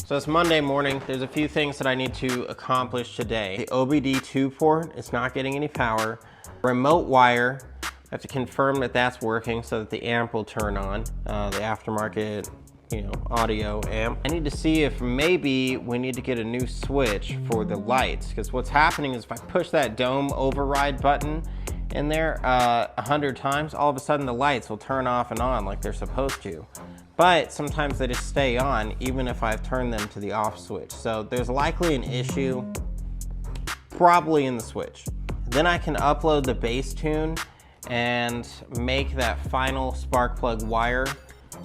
So it's Monday morning. There's a few things that I need to accomplish today. The OBD2 port is not getting any power. Remote wire, I have to confirm that that's working so that the amp will turn on, the aftermarket, audio amp. I need to see if maybe we need to get a new switch for the lights, because what's happening is if I push that dome override button in there 100 times, all of a sudden the lights will turn off and on like they're supposed to. But sometimes they just stay on even if I've turned them to the off switch. So there's likely an issue, probably in the switch. Then I can upload the bass tune and make that final spark plug wire.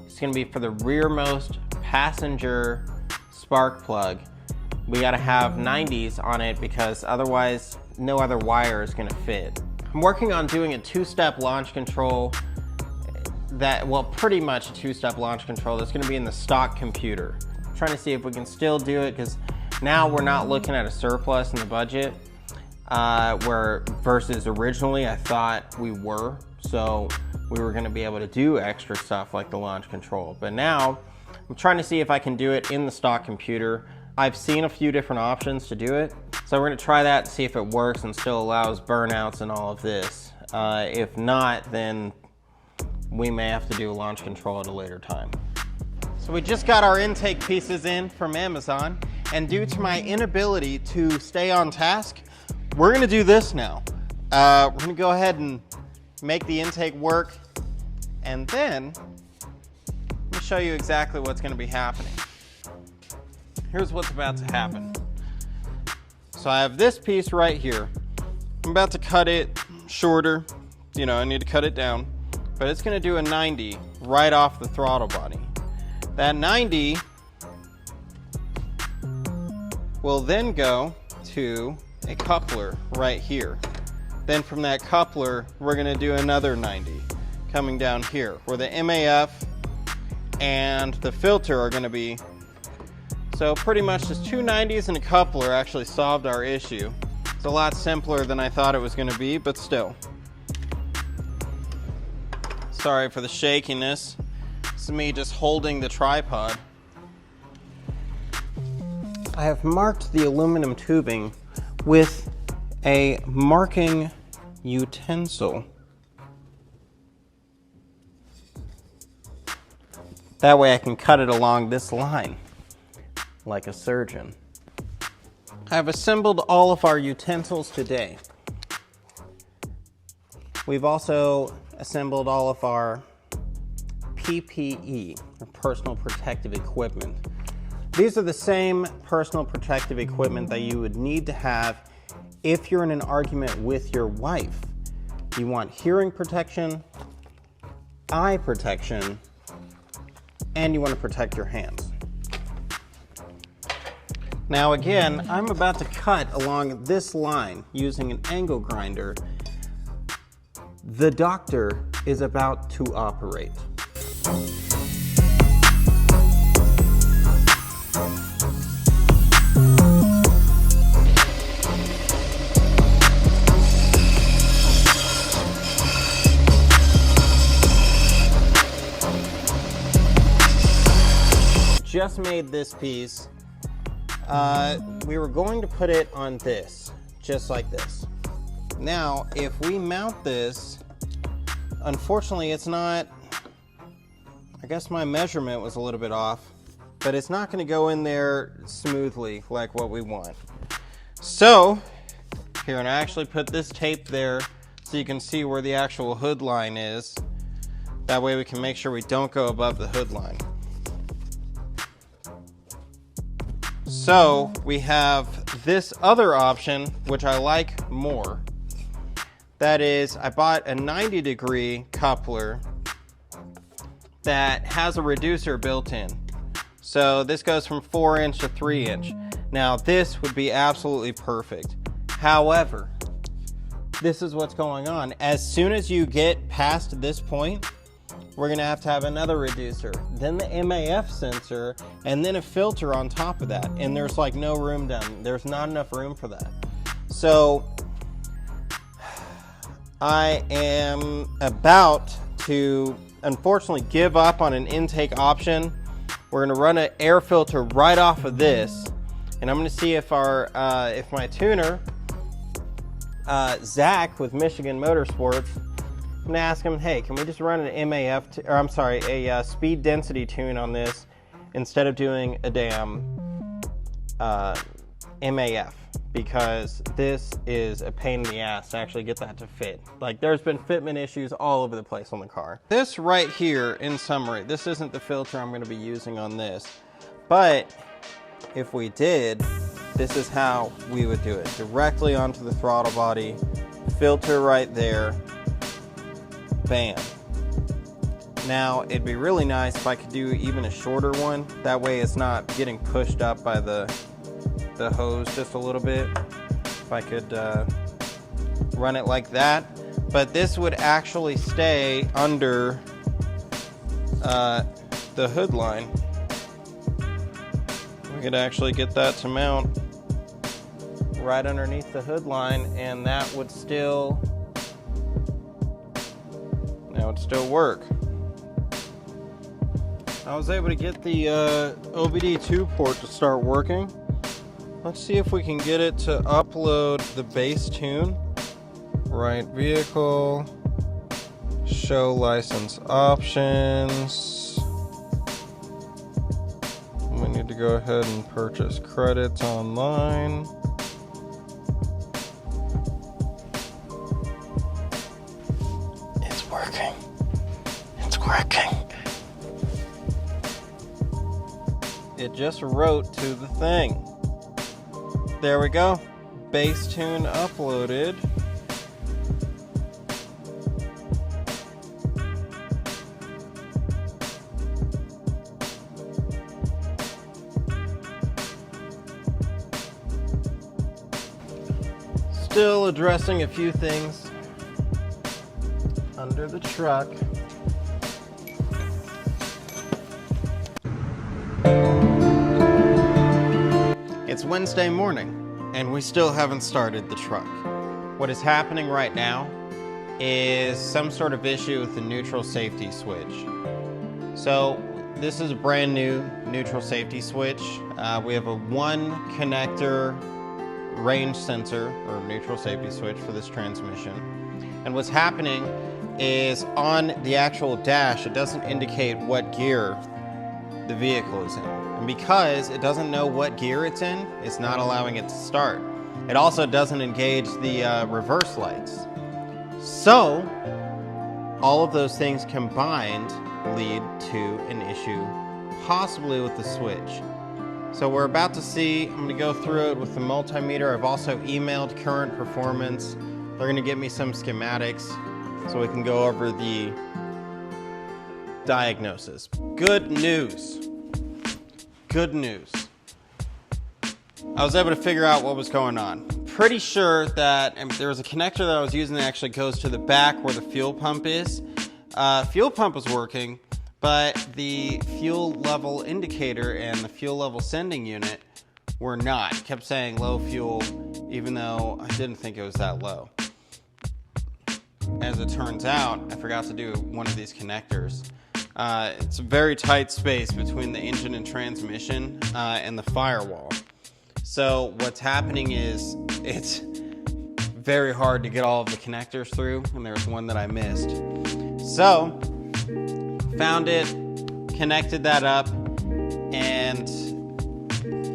It's gonna be for the rearmost passenger spark plug. We gotta have 90s on it because otherwise no other wire is gonna fit. I'm working on doing a two-step launch control pretty much a two-step launch control that's gonna be in the stock computer. I'm trying to see if we can still do it because now we're not looking at a surplus in the budget versus originally I thought we were. So we were gonna be able to do extra stuff like the launch control. But now I'm trying to see if I can do it in the stock computer. I've seen a few different options to do it. So we're gonna try that and see if it works and still allows burnouts and all of this. If not, then we may have to do a launch control at a later time. So we just got our intake pieces in from Amazon, and due to my inability to stay on task, we're gonna do this now. We're gonna go ahead and make the intake work, and then let me show you exactly what's gonna be happening. Here's what's about to happen. So I have this piece right here. I'm about to cut it shorter. I need to cut it down. But it's gonna do a 90 right off the throttle body. That 90 will then go to a coupler right here. Then from that coupler, we're gonna do another 90 coming down here, where the MAF and the filter are gonna be. So pretty much just two 90s and a coupler actually solved our issue. It's a lot simpler than I thought it was gonna be, but still. Sorry for the shakiness. This is me just holding the tripod. I have marked the aluminum tubing with a marking utensil. That way I can cut it along this line, like a surgeon. I've assembled all of our utensils today. We've also assembled all of our PPE, or personal protective equipment. These are the same personal protective equipment that you would need to have if you're in an argument with your wife. You want hearing protection, eye protection, and you want to protect your hands. Now again, I'm about to cut along this line using an angle grinder. The doctor is about to operate. Just made this piece. We were going to put it on this, just like this. Now, if we mount this, unfortunately it's not, I guess my measurement was a little bit off, but it's not gonna go in there smoothly like what we want. So, here, and I actually put this tape there so you can see where the actual hood line is. That way we can make sure we don't go above the hood line. So we have this other option, which I like more. That is, I bought a 90-degree coupler that has a reducer built in. So this goes from 4-inch to 3-inch. Now this would be absolutely perfect. However, this is what's going on. As soon as you get past this point, we're gonna have to have another reducer, then the MAF sensor, and then a filter on top of that. And there's like no room down, there's not enough room for that. So I am about to unfortunately give up on an intake option We're gonna run an air filter right off of this, and I'm gonna see if if my tuner, Zach with Michigan Motorsports, I'm gonna ask him, hey, can we just run an a speed density tune on this instead of doing a damn MAF, because this is a pain in the ass to actually get that to fit. Like, there's been fitment issues all over the place on the car. This right here, in summary, this isn't the filter I'm going to be using on this, but if we did, this is how we would do it. Directly onto the throttle body, filter right there, bam. Now, it'd be really nice if I could do even a shorter one. That way it's not getting pushed up by the hose just a little bit. If I could run it like that. But this would actually stay under the hood line. We could actually get that to mount right underneath the hood line, and that would still work. I was able to get the OBD2 port to start working. Let's see if we can get it to upload the base tune. Right vehicle, show license options. We need to go ahead and purchase credits online. It's working. It's working. It just wrote to the thing. There we go. Base tune uploaded. Still addressing a few things under the truck. It's Wednesday morning, and we still haven't started the truck. What is happening right now is some sort of issue with the neutral safety switch. So this is a brand new neutral safety switch. We have a 1 connector range sensor or neutral safety switch for this transmission. And what's happening is on the actual dash, it doesn't indicate what gear the vehicle is in. And because it doesn't know what gear it's in, it's not allowing it to start. It also doesn't engage the reverse lights. So all of those things combined lead to an issue, possibly with the switch. So we're about to see, I'm gonna go through it with the multimeter. I've also emailed Current Performance. They're gonna get me some schematics so we can go over the diagnosis. Good news. Good news. I was able to figure out what was going on. Pretty sure that there was a connector that I was using that actually goes to the back where the fuel pump is. Fuel pump was working, but the fuel level indicator and the fuel level sending unit were not. It kept saying low fuel, even though I didn't think it was that low. As it turns out, I forgot to do one of these connectors. It's a very tight space between the engine and transmission and the firewall. So what's happening is it's very hard to get all of the connectors through, and there's one that I missed. So found it, connected that up, and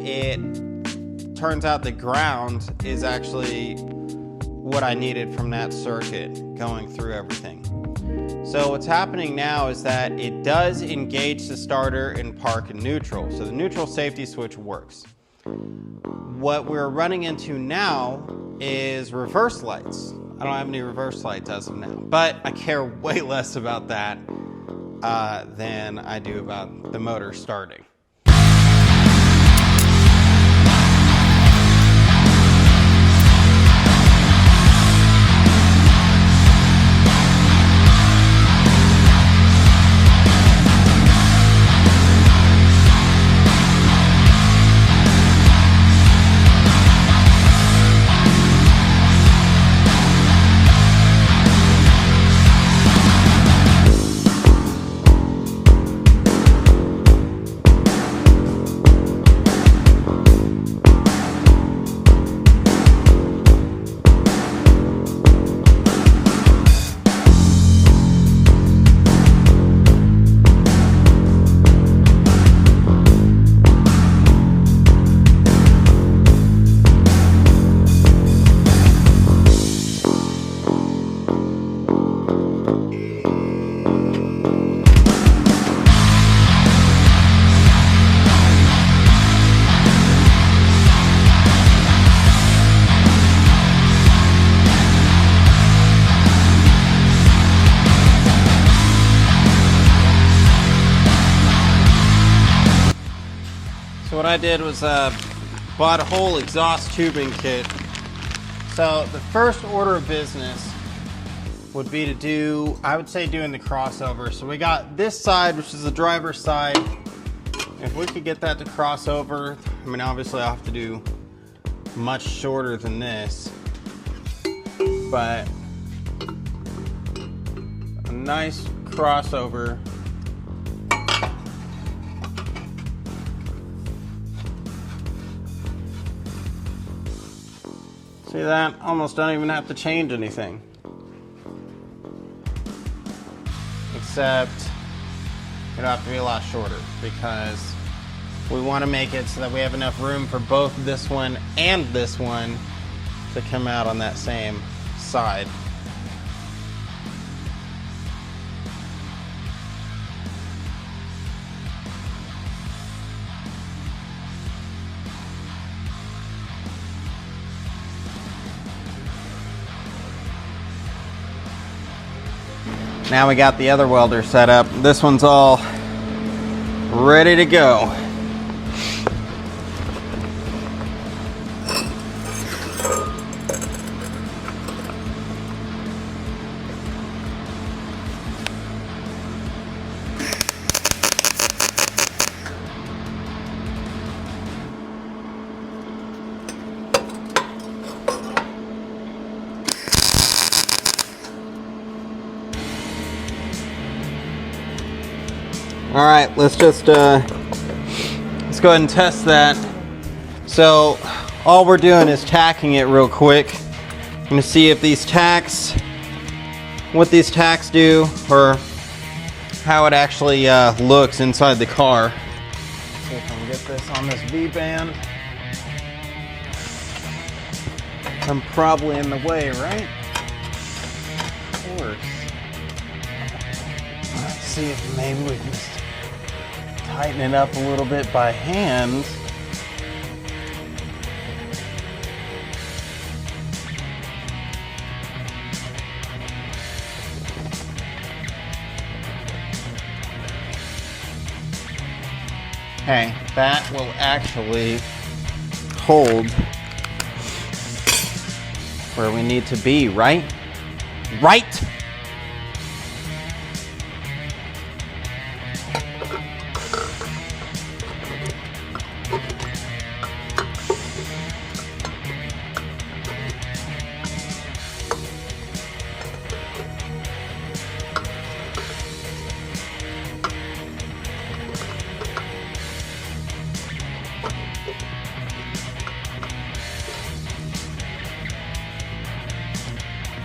it turns out the ground is actually what I needed from that circuit going through everything. So what's happening now is that it does engage the starter in park and neutral. So the neutral safety switch works. What we're running into now is reverse lights. I don't have any reverse lights as of now, but I care way less about that than I do about the motor starting. So what I did was bought a whole exhaust tubing kit. So the first order of business would be to do, I would say doing the crossover. So we got this side, which is the driver's side. If we could get that to cross over, I mean, obviously I'll have to do much shorter than this, but a nice crossover. See that? Almost don't even have to change anything. Except it'll have to be a lot shorter because we want to make it so that we have enough room for both this one and this one to come out on that same side. Now we got the other welder set up. This one's all ready to go. All right, let's go ahead and test that. So all we're doing is tacking it real quick. I'm gonna see if these tacks, what these tacks do, or how it actually looks inside the car. See if I can get this on this V-band. I'm probably in the way, right? Of course. Let's see if maybe we can just tighten it up a little bit by hand. Okay, that will actually hold where we need to be, right? Right?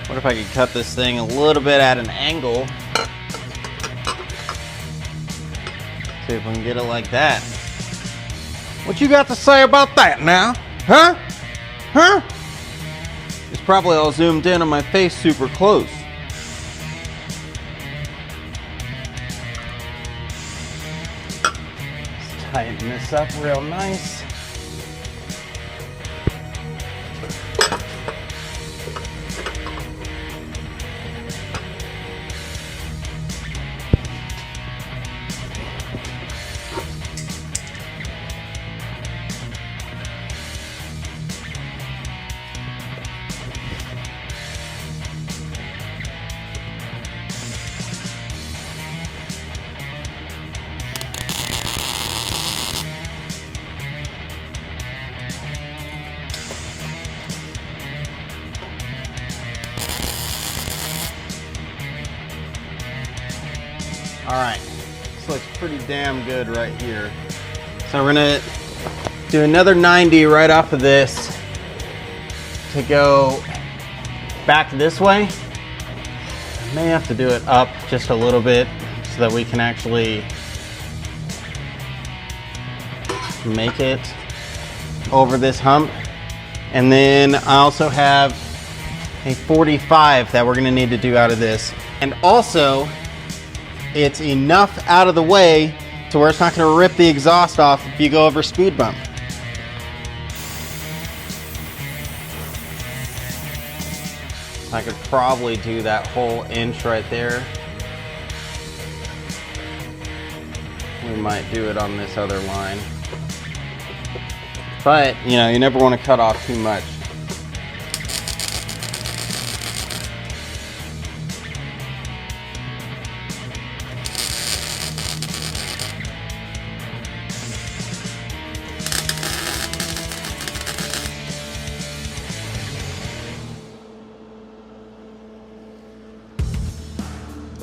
What if I could cut this thing a little bit at an angle? See if we can get it like that. What you got to say about that now? Huh? Huh? It's probably all zoomed in on my face super close. Let's tighten this up real nice. All right, this looks pretty damn good right here. So we're gonna do another 90 right off of this to go back this way. I may have to do it up just a little bit so that we can actually make it over this hump. And then I also have a 45 that we're gonna need to do out of this. And also, it's enough out of the way to where it's not going to rip the exhaust off if you go over a speed bump. I could probably do that whole inch right there. We might do it on this other line. But, you know, you never want to cut off too much.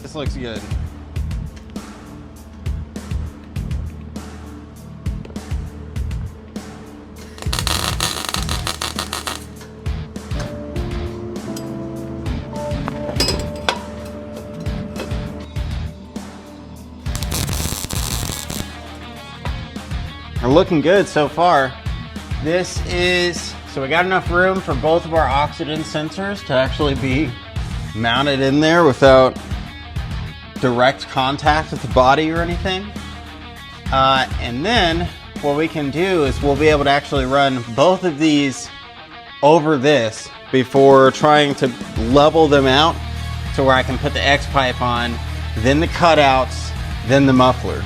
This looks good. Are looking good so far. This is, so we got enough room for both of our oxygen sensors to actually be mounted in there without direct contact with the body or anything. And then what we can do is we'll be able to actually run both of these over this before trying to level them out to where I can put the X pipe on, then the cutouts, then the muffler.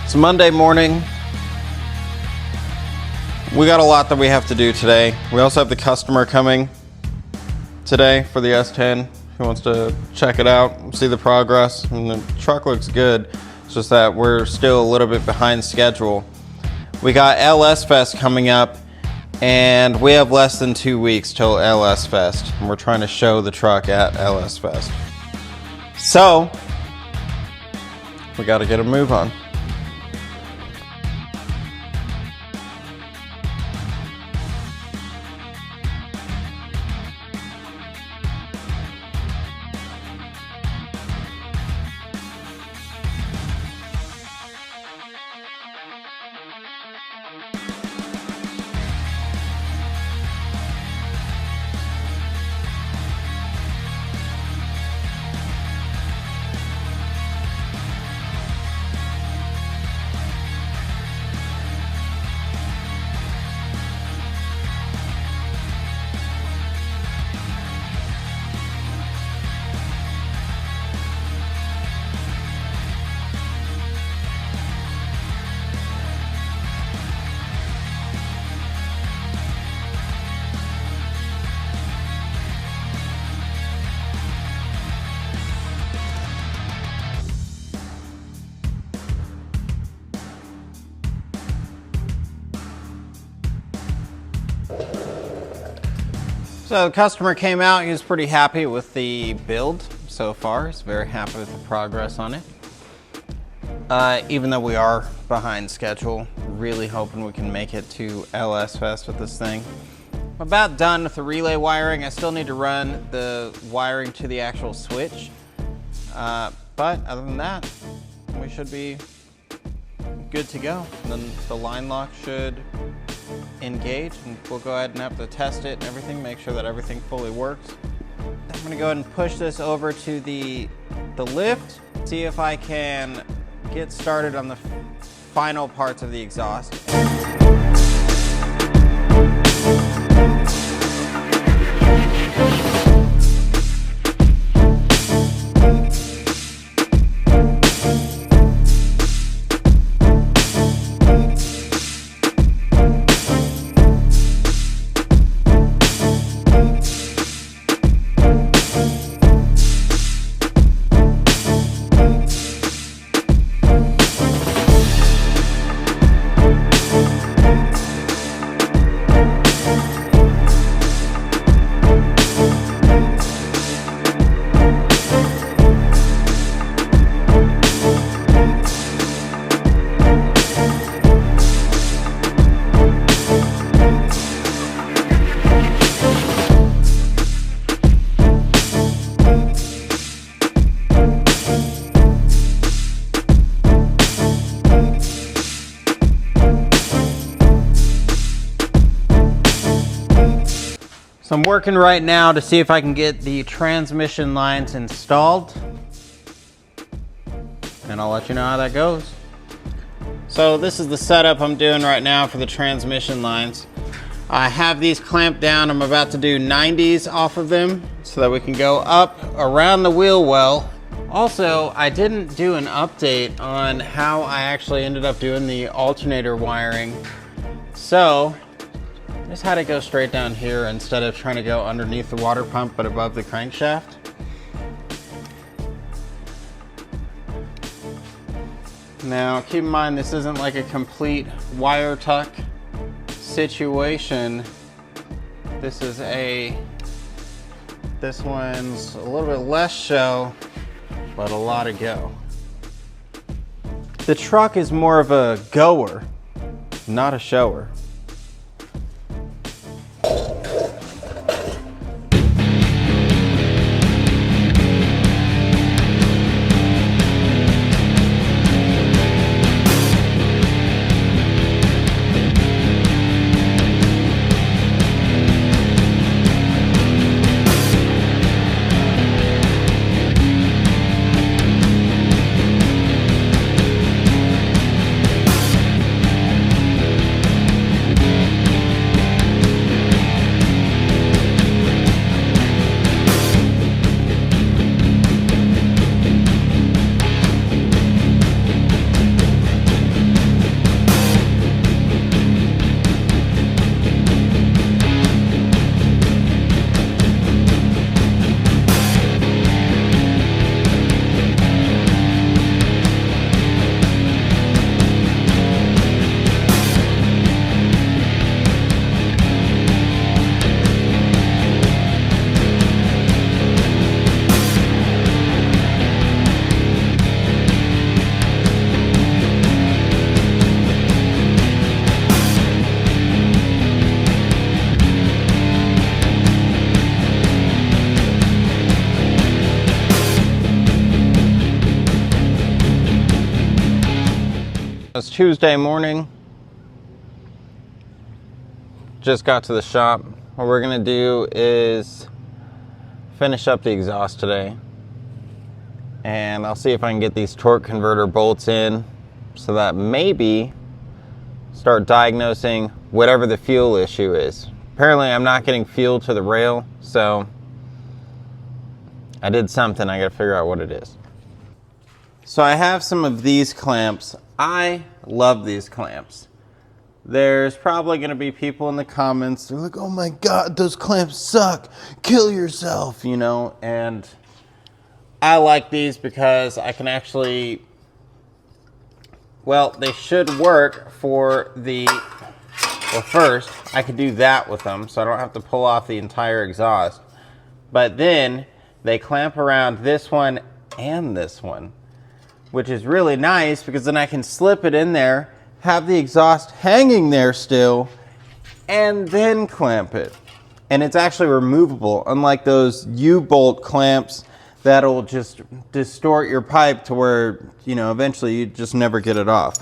It's Monday morning. We got a lot that we have to do today. We also have the customer coming today for the S10. He wants to check it out, see the progress, and the truck looks good. It's just that we're still a little bit behind schedule. We got LS Fest coming up, and we have less than 2 weeks till LS Fest, and we're trying to show the truck at LS Fest. So, we got to get a move on. So the customer came out, he was pretty happy with the build so far. He's very happy with the progress on it. Even though we are behind schedule, really hoping we can make it to LS Fest with this thing. I'm about done with the relay wiring. I still need to run the wiring to the actual switch. But other than that, we should be good to go. And then the line lock should engage, and we'll go ahead and have to test it and everything, make sure that everything fully works. I'm gonna go ahead and push this over to the lift, see if I can get started on the final parts of the exhaust. So I'm working right now to see if I can get the transmission lines installed, and I'll let you know how that goes. So this is the setup I'm doing right now for the transmission lines. I have these clamped down. I'm about to do 90s off of them so that we can go up around the wheel well. Also, I didn't do an update on how I actually ended up doing the alternator wiring. So I just had it go straight down here instead of trying to go underneath the water pump but above the crankshaft. Now keep in mind, this isn't like a complete wire tuck situation. This one's a little bit less show, but a lot of go. The truck is more of a goer, not a shower. It's Tuesday morning. Just got to the shop. What we're gonna do is finish up the exhaust today. And I'll see if I can get these torque converter bolts in so that maybe start diagnosing whatever the fuel issue is. Apparently I'm not getting fuel to the rail, so I did something. I gotta figure out what it is. So I have some of these clamps. I love these clamps. There's probably gonna be people in the comments, they're like, oh my God, those clamps suck, kill yourself, you know, and I like these because I can actually, well, they should work for the, well, first, I could do that with them, so I don't have to pull off the entire exhaust, but then they clamp around this one and this one, which is really nice because then I can slip it in there, have the exhaust hanging there still, and then clamp it. And it's actually removable, unlike those U-bolt clamps that'll just distort your pipe to where, you know, eventually you just never get it off.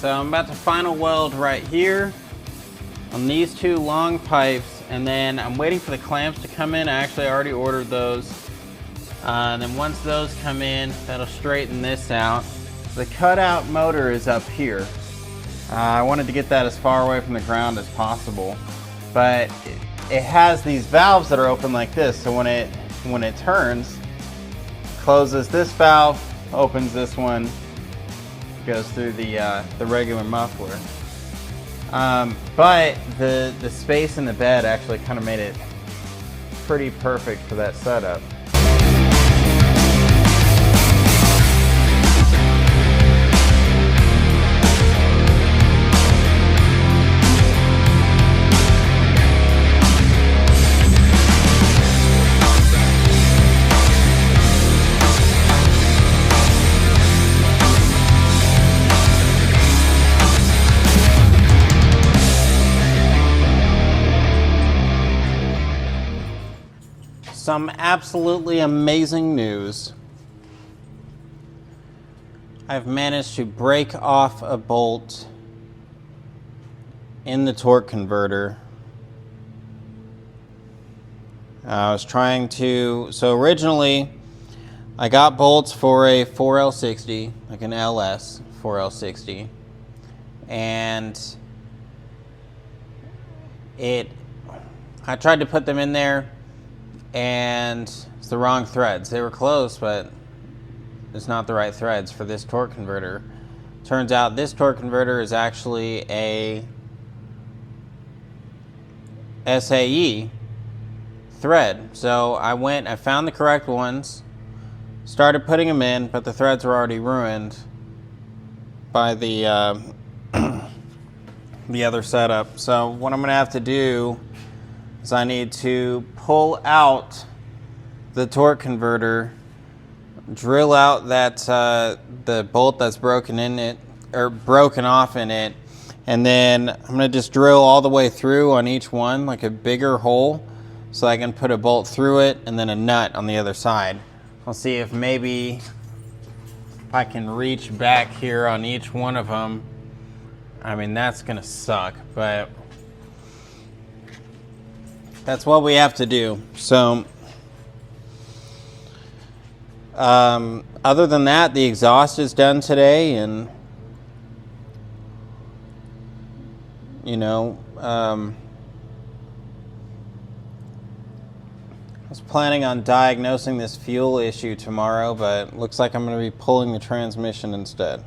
So I'm about to final weld right here on these two long pipes and then I'm waiting for the clamps to come in. I actually already ordered those. And then once those come in, that'll straighten this out. The cutout motor is up here. I wanted to get that as far away from the ground as possible, but it has these valves that are open like this. So when it turns, closes this valve, opens this one, goes through the regular muffler. But the space in the bed actually kind of made it pretty perfect for that setup. Some absolutely amazing news. I've managed to break off a bolt in the torque converter. I was trying to, so originally I got bolts for a 4L60, like an LS 4L60, and I tried to put them in there, and it's the wrong threads. They were close, but it's not the right threads for this torque converter. Turns out this torque converter is actually a SAE thread. So I found the correct ones, started putting them in, but the threads were already ruined by the the other setup. So what I'm gonna have to do is I need to pull out the torque converter, drill out that the bolt that's broken in it, or broken off in it, and then I'm gonna just drill all the way through on each one, like a bigger hole, so I can put a bolt through it and then a nut on the other side. I'll see if maybe I can reach back here on each one of them. I mean, that's gonna suck, but that's what we have to do. So, other than that, the exhaust is done today, and you know, I was planning on diagnosing this fuel issue tomorrow, but looks like I'm going to be pulling the transmission instead.